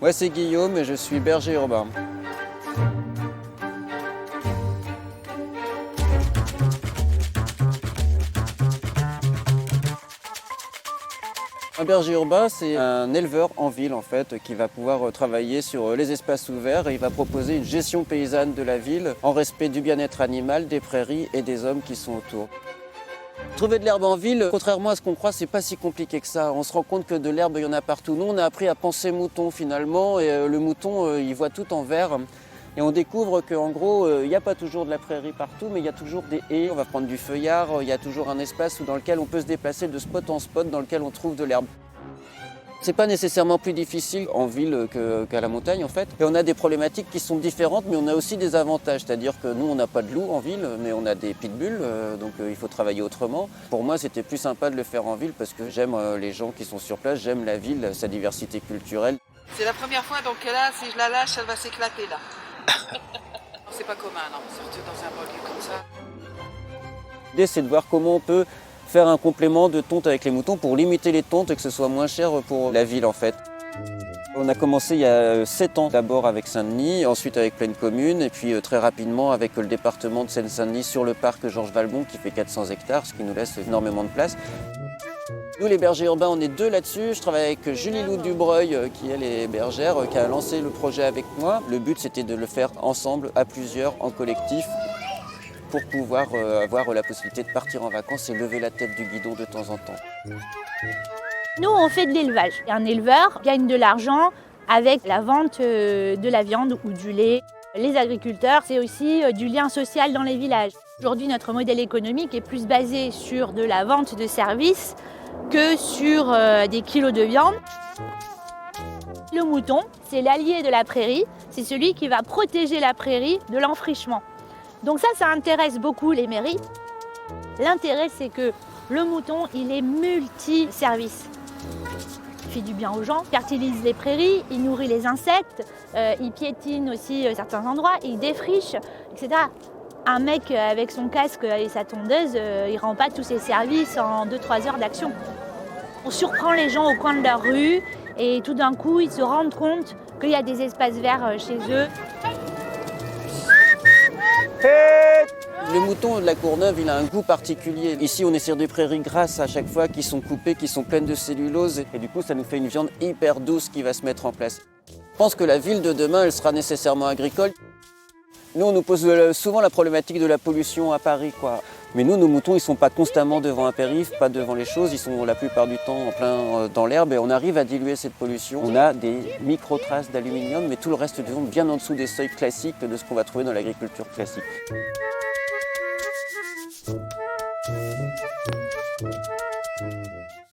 Moi, c'est Guillaume et je suis berger urbain. Un berger urbain, c'est un éleveur en ville en fait, qui va pouvoir travailler sur les espaces ouverts et il va proposer une gestion paysanne de la ville en respect du bien-être animal, des prairies et des hommes qui sont autour. Trouver de l'herbe en ville, contrairement à ce qu'on croit, c'est pas si compliqué que ça. On se rend compte que de l'herbe, il y en a partout. Nous, on a appris à penser mouton finalement et le mouton, il voit tout en vert. Et on découvre qu'en gros, il n'y a pas toujours de la prairie partout, mais il y a toujours des haies. On va prendre du feuillard, il y a toujours un espace dans lequel on peut se déplacer de spot en spot, dans lequel on trouve de l'herbe. C'est pas nécessairement plus difficile en ville qu'à la montagne en fait. Et on a des problématiques qui sont différentes, mais on a aussi des avantages. C'est-à-dire que nous, on n'a pas de loups en ville, mais on a des pitbulls, donc il faut travailler autrement. Pour moi, c'était plus sympa de le faire en ville parce que j'aime les gens qui sont sur place, j'aime la ville, sa diversité culturelle. C'est la première fois, donc là, si je la lâche, elle va s'éclater là. C'est pas commun, non, surtout dans un banlieue comme ça. L'idée, c'est de voir comment on peut faire un complément de tonte avec les moutons pour limiter les tontes et que ce soit moins cher pour la ville en fait. On a commencé il y a 7 ans, d'abord avec Saint-Denis, ensuite avec Plaine Commune et puis très rapidement avec le département de Seine-Saint-Denis sur le parc Georges Valbon qui fait 400 hectares, ce qui nous laisse énormément de place. Nous les bergers urbains, on est 2 là-dessus. Je travaille avec Julie Lou Dubreuil qui elle est bergère, qui a lancé le projet avec moi. Le but c'était de le faire ensemble, à plusieurs, en collectif, pour pouvoir avoir la possibilité de partir en vacances et lever la tête du guidon de temps en temps. Nous, on fait de l'élevage. Un éleveur gagne de l'argent avec la vente de la viande ou du lait. Les agriculteurs, c'est aussi du lien social dans les villages. Aujourd'hui, notre modèle économique est plus basé sur de la vente de services que sur des kilos de viande. Le mouton, c'est l'allié de la prairie. C'est celui qui va protéger la prairie de l'enfrichement. Donc ça intéresse beaucoup les mairies. L'intérêt, c'est que le mouton, il est multi-service. Il fait du bien aux gens, il fertilise les prairies, il nourrit les insectes, il piétine aussi certains endroits, il défriche, etc. Un mec avec son casque et sa tondeuse, il ne rend pas tous ses services en 2-3 heures d'action. On surprend les gens au coin de leur rue et tout d'un coup, ils se rendent compte qu'il y a des espaces verts chez eux. Le mouton de la Courneuve, il a un goût particulier. Ici, on est sur des prairies grasses à chaque fois qui sont coupées, qui sont pleines de cellulose. Et du coup, ça nous fait une viande hyper douce qui va se mettre en place. Je pense que la ville de demain, elle sera nécessairement agricole. Nous, on nous pose souvent la problématique de la pollution à Paris, quoi. Mais nous, nos moutons, ils ne sont pas constamment devant un périph', pas devant les choses. Ils sont la plupart du temps en plein dans l'herbe et on arrive à diluer cette pollution. On a des micro-traces d'aluminium, mais tout le reste du monde bien en dessous des seuils classiques de ce qu'on va trouver dans l'agriculture classique.